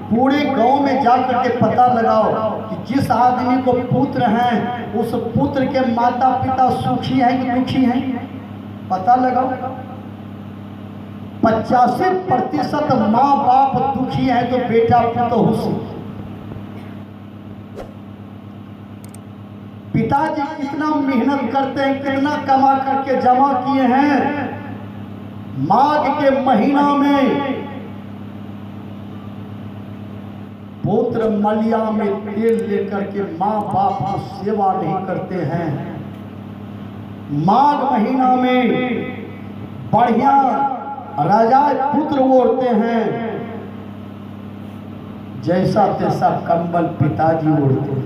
पूरे गांव में जाकर के पता लगाओ कि जिस आदमी को पुत्र हैं उस पुत्र के माता पिता सुखी हैं कि दुखी हैं, पता लगाओ। 85% माँ बाप दुखी हैं तो बेटा पुत्र खुशी। पिताजी कितना मेहनत करते हैं, कितना कमा करके जमा किए हैं, माघ के महीना में पुत्र मलिया में तेल लेकर के माँ बाप की सेवा नहीं करते हैं। माघ महीना में बढ़िया राजा पुत्र ओढ़ते हैं, जैसा तैसा कंबल पिताजी ओढ़ते हैं।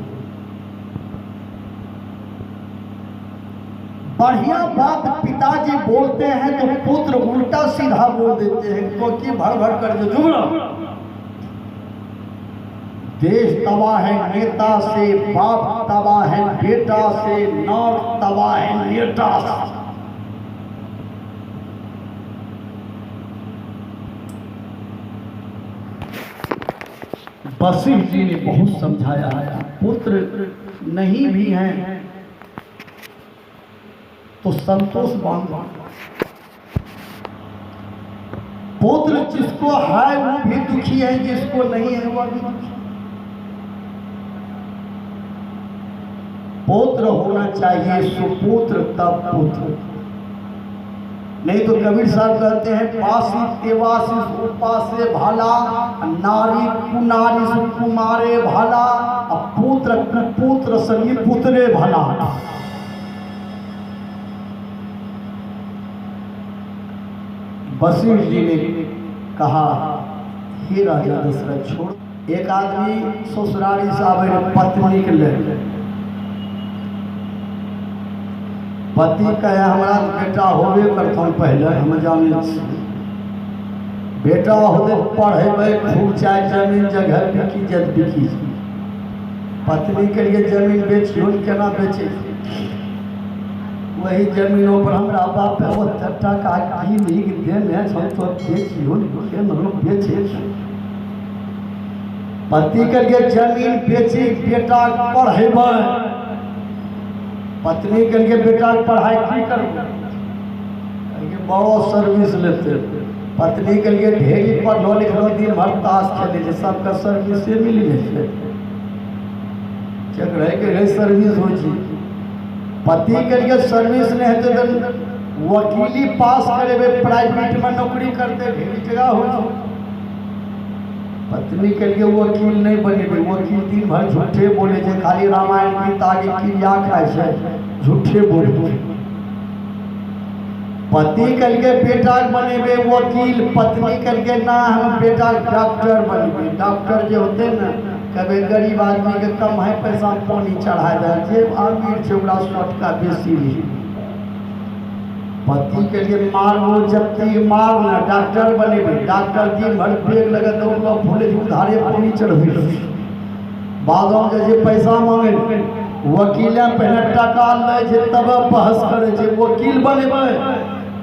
बढ़िया बात पिताजी बोलते हैं तो पुत्र उल्टा सीधा बोल देते हैं, क्योंकि भड़ भड़ कर जो जुमला। देश तबाह है नेता से, बाप तबाह है बेटा से, नार तबाह है नेता से। वशिष्ठ जी ने बहुत समझाया है, पुत्र नहीं भी हैं तो संतोष मांगो। पुत्र जिसको है वो भी दुखी है, जिसको नहीं है वो भी दुखी। पुत्र होना चाहिए, सुपुत्र तब पुत्र। नहीं तो कबीर साहब कहते हैं, पासी तेवासी उपासे भाला, नारी कुनारी सुकुमारे भाला, पुत्र पुत्र संगी पुत्रे भला। वशिष्ठ जी ने कहा, हे राजा दशरथ छोड़। एक आदमी ससुराली साहब पत्नी के ले, पति कहे हमारा बेटा होबे करता हूँ, पहले हम जाने बेटा होते पढ़े खूब, चाहे जमीन जगह बिकी जद बिकी। पत्नी के लिए जमीन बेचियो, केना बेचे? वही जमीनों पर हमारा बाप टका की लिख देने हम तो बेचियो, बेचे। पति के लिए जमीन बेची, बेटा पढ़ेब। पत्नी के लिए बेटा की पढ़ाई की कर बड़ो सर्विस लेते। पत्नी के लिए ढेरी पढ़ो लिखो, दिन भर ताश खेले, सबका सर्विस से मिल जाए, चक रहे के सर्विस हो। पति के लिए सर्विस नहीं है तो वकीली पास करे, प्राइवेट में नौकरी करते, ढेरी जगह हो। पत्नी के लिए वकील नहीं बने, वकील दिन भर झूठे बोले, जे खाली रामायण गीता की या खाए झूठे बोले। पति के लिए बेटा बने वकील, पत्नी के लिए ना हम बेटा डॉक्टर बने। डॉक्टर जो होते ना, कभी गरीब आदमी के कम है पैसा पानी चढ़ा दे, जे अमीर से ओकरा सटका बेसी नहीं। पति के लिए मारो जबकि मारना, डॉक्टर बने। डॉक्टर दिन भर बेग लगे तो फूले उधारे पानी चढ़े, बाद में पैसा मांगे। वकील पहले टका ले तब बहस करे, वकील बने।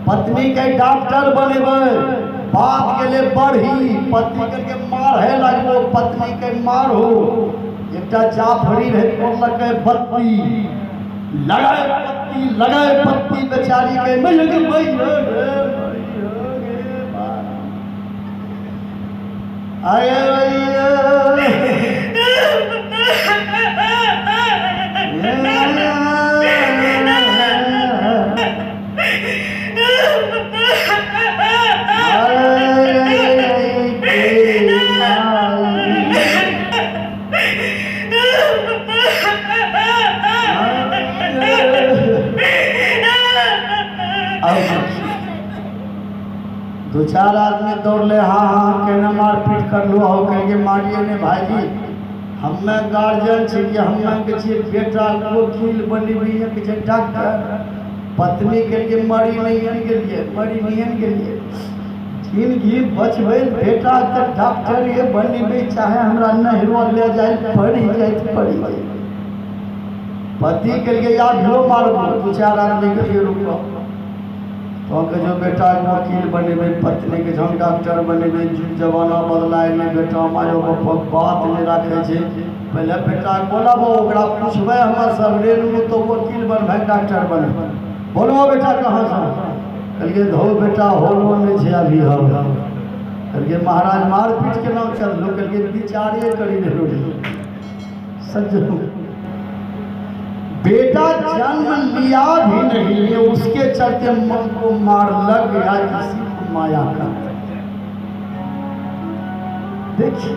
पत्नी के डॉक्टर बने, बाप के लिए बढ़ी, पति के लिए मार है लगो, पत्नी के मार हो। एक जाफरी रहे तो बत्ती लगाए पत्ती बेचारी के दो चार आदमी दौड़ ले, हाँ कहना मारपीट कर लो, हो कहेंगे मारिए ने भाईजी। हमें गार्जियन चाहिए, हमें के बेटा वकील बनी हुई है, कि डॉक्टर। पत्नी के लिए मरी नहीं के लिए, मरी नहीं के लिए जिंदगी बचबे, बेटा तो डॉक्टर ये बनी हुई, चाहे हमारा नहरो ले जाए पड़ी जाए पड़ी। पति के लिए या ढो मारो, दो चार आदमी के लिए रुको। तो जो बेटा वकील बने, पत्नी के जन डॉक्टर बने, जमाना बदलाए में बेटा मायो बात नहीं रखे छे। पहले बेटा बोला वो ओकरा पूछबे हमर सबरे तो वकील बनबे डॉक्टर बनबे। बोलो बेटा कहाँ से? कहलिए धो बेटा होलो में छे अभी हम। कहलिए महाराज मार पीट के नाम चल लो। कहलिए विचारे करी रहे सज्जन, बेटा जन्म लिया भी नहीं है उसके चलते मन को मार लग गया किसी को माया का। देखिए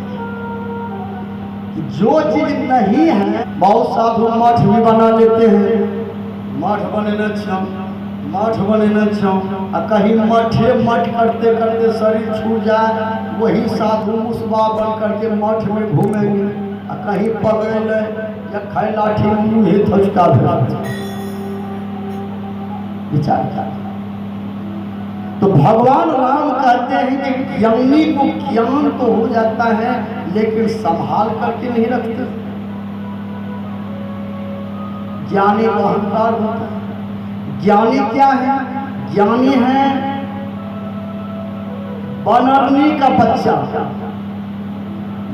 जो चीज नहीं है, बहुत साधु मठ भी बना लेते हैं, मठ बने न कहीं मठ करते करते शरीर छूट जाए, वही साधु मुसबा बन करके मठ में घूमेंगे, कहीं पकड़े ले या खाए लाठी मुँह थचका विचार कर। तो भगवान राम कहते हैं कि ज्ञानी को ज्ञान तो हो जाता है लेकिन संभाल करके नहीं रखते। ज्ञानी को अहंकार होता है। ज्ञानी क्या है? ज्ञानी है बनरनी का बच्चा।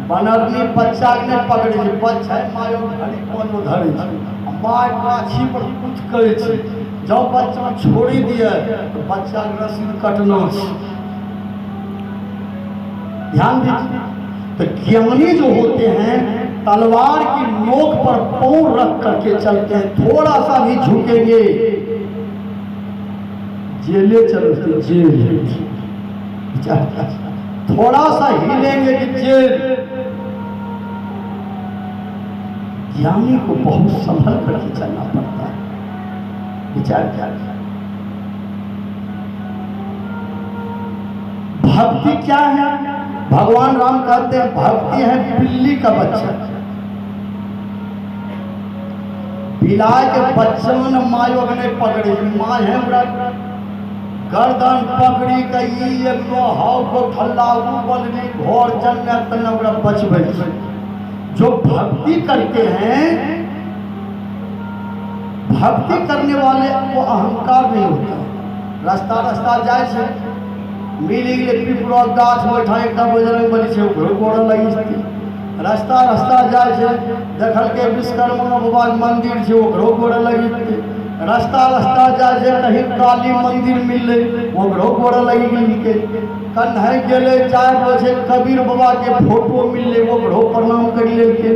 बनरनी बच्चा ने पकड़े छे, बच्चा मायो घड़ी कोनो धरे छे, माय गाछी पर कुछ करे छे। जब बच्चा छोड़ी दिए तो बच्चा के रस्सी कटना छे। ध्यान दीजिए। तो ज्ञानी जो होते हैं तलवार की नोक पर पांव रख करके चलते हैं, थोड़ा सा भी झुकेंगे जेले चलते जेल, थोड़ा सा हिलेंगे कि जेल। ज्ञानी को बहुत संभल करके चलना पड़ता है। विचार क्या? भक्ति क्या है? भगवान राम कहते हैं भक्ति है बिल्ली का बच्चा। बिलाय के बच्चों ने मायो ने पकड़ी, माँ है गर्दन पकड़ी गई हाव को ठल्लाऊ बलनी घोर जन्नत न बचबे। जो भक्ति करते हैं, भक्ति करने वाले को अहंकार नहीं होता। रास्ता जाए से मिली गए पिपरो गाछ बैठा एक बजरंग बली से गोड़ लगी। रास्ता जाए से देखल के विश्वकर्मा बाबा मंदिर से गोड़ लगी। रास्ता जाए से कहीं काली मंदिर मिले वो गोड़ लगी के। कन्है गेले जाए बजे कबीर बाबा के फोटो मिले वो प्रणाम कर लेके।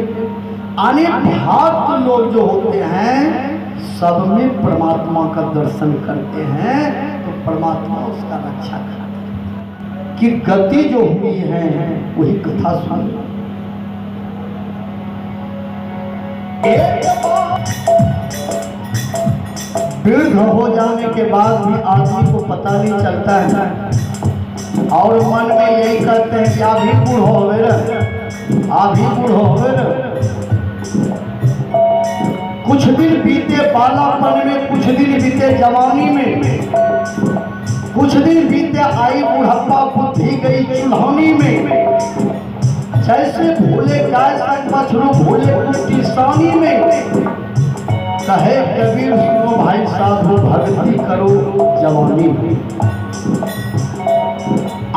अनेक भक्त लोग जो होते हैं सब में परमात्मा का दर्शन करते हैं तो परमात्मा उसका रक्षा करते हैं। कि गति जो हुई है वही कथा सुन। वृद्ध हो जाने के बाद भी आदमी को पता नहीं चलता है और मन में यही कहते हैं कि अभी बूढ़ हो गए कुछ दिन बीते बालापन में, कुछ दिन बीते जवानी में, कुछ दिन बीते आई बुढ़ापा, बुद्धि गई चुल्हानी में। जैसे भूले गाय संग बछरू भूले कुटी सानी में। कहे कबीर सुनो भाई साधु भक्ति करो जवानी में।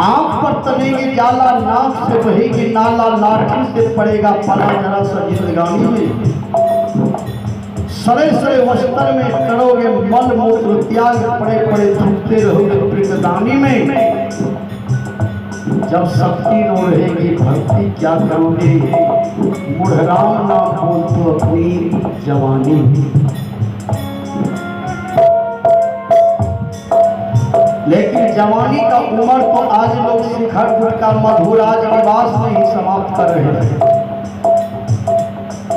आंख पर तनेगी जाला, नाक से बहेगी नाला, लाठी से पड़ेगा पला जरा सा जिंदगानी में। सरे वस्त्र में करोगे मल मूत्र त्याग, पड़े पड़े धुलते रहोगे प्रेतदानी में। जब शक्ति न रहेगी भक्ति क्या करोगे, मुढ़राम ना बोल तो अपनी जवानी। लेकिन जवानी का उम्र तो आज लोग शिखर गुट का मधुराज निवास में ही समाप्त कर रहे हैं।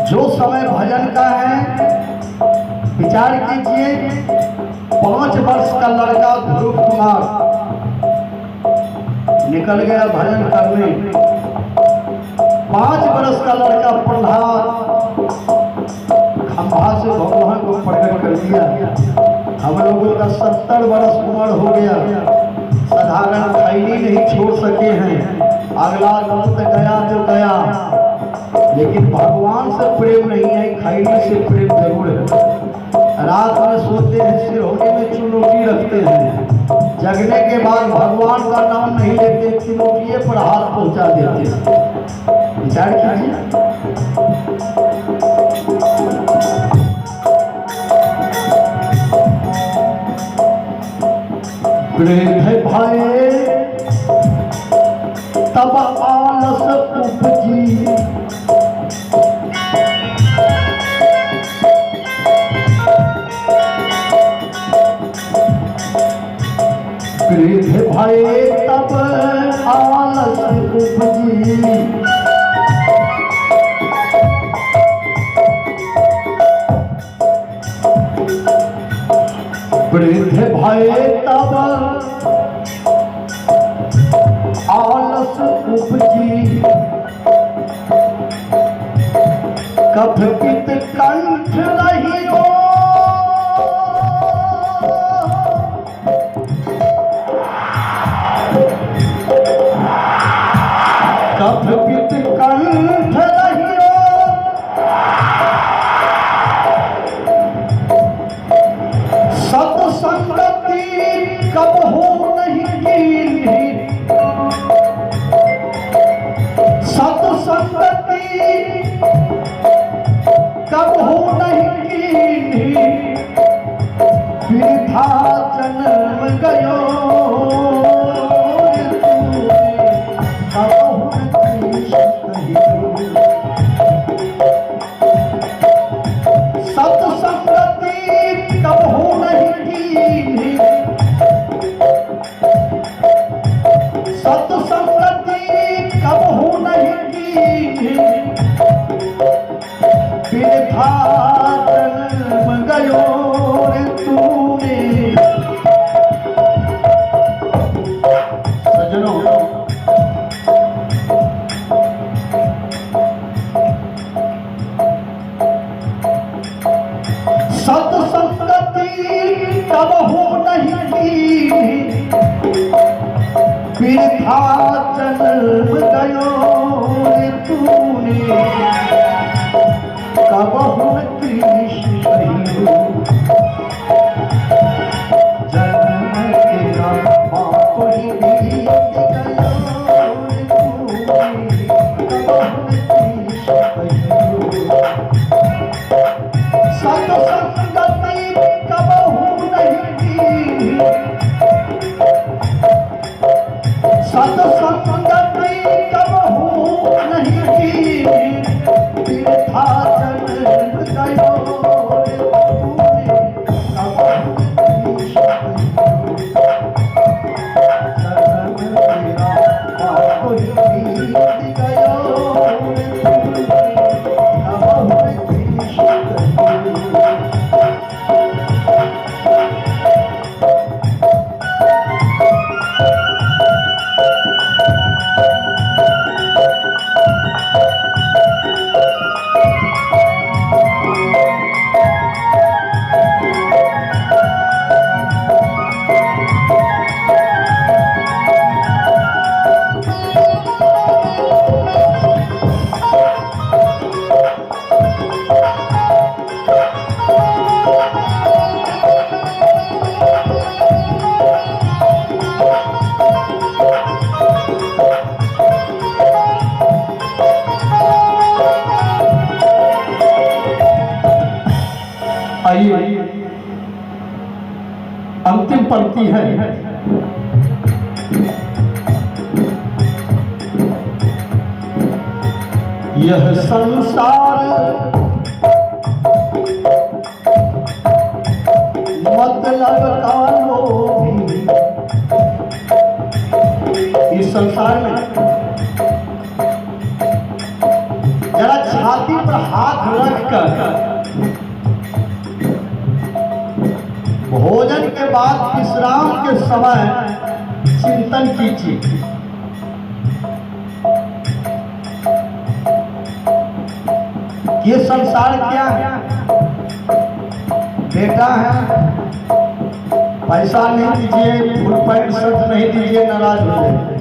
जो समय भजन का है विचार कीजिए। 5 वर्ष का लड़का ध्रुव कुमार निकल गया भजन करने। 5 वर्ष का लड़का प्रहलाद खंभा से भगवान को प्रकट कर दिया। हम लोगों का 70 वर्ष उम्र हो गया, साधारण खैनी नहीं छोड़ सके हैं। अगला वक्त गया जो गया, लेकिन भगवान से प्रेम नहीं है, खैनी से प्रेम जरूर है। रात में सोते हैं सिरहोने में चुनौती रखते हैं, जगने के बाद भगवान का नाम नहीं लेते, तिनोटिए पर हाथ पहुंचा देते। विचार कीजिए। वृद्ध भये तब आलस उपजी, वृद्ध भये तब आलस उपजी, वृद्ध भये तब आलस उपजी, कफ पित कंठ रहियो, कफ पित कंठ रहियो, सत्संगति कब हो नहीं कीन्ही, सत्संगति कब हो नहीं कीन्ही, वृथा जन्म गयो, सत्संगति कब हो नहीं कीन्ही, सत्संगति कब हो नहीं कीन्ही, वृथा जन्म गयो रे तूने। सज्जनों, सत्संगति कब हो नहीं कीन्ही, वृथा जन्म गयो रे तूने, कब हो कृष्ण कहियो, जन्म तेरा बाप ही बीत गयो रे तूने, कब हो कृष्ण कहियो, सत्संगति कब हो नहीं कीन्ही, सत्संगति कब हो नहीं कीन्ही, वृथा जन्म गयो रे तूने, कब हो कृष्ण कहियो, जन्म तेरा बाप ही बीत गयो रे तूने, कब हो कृष्ण कहियो। आइए, अंतिम पंक्ति है। यह संसार मतलब का लोभी, इस संसार में जरा छाती पर हाथ रखकर भोजन के बाद विश्राम के समय चिंतन कीजिए। ये संसार क्या है? बेटा है, पैसा नहीं दीजिए, फुल पैंट शर्ट नहीं दीजिए, नाराज हो जाए।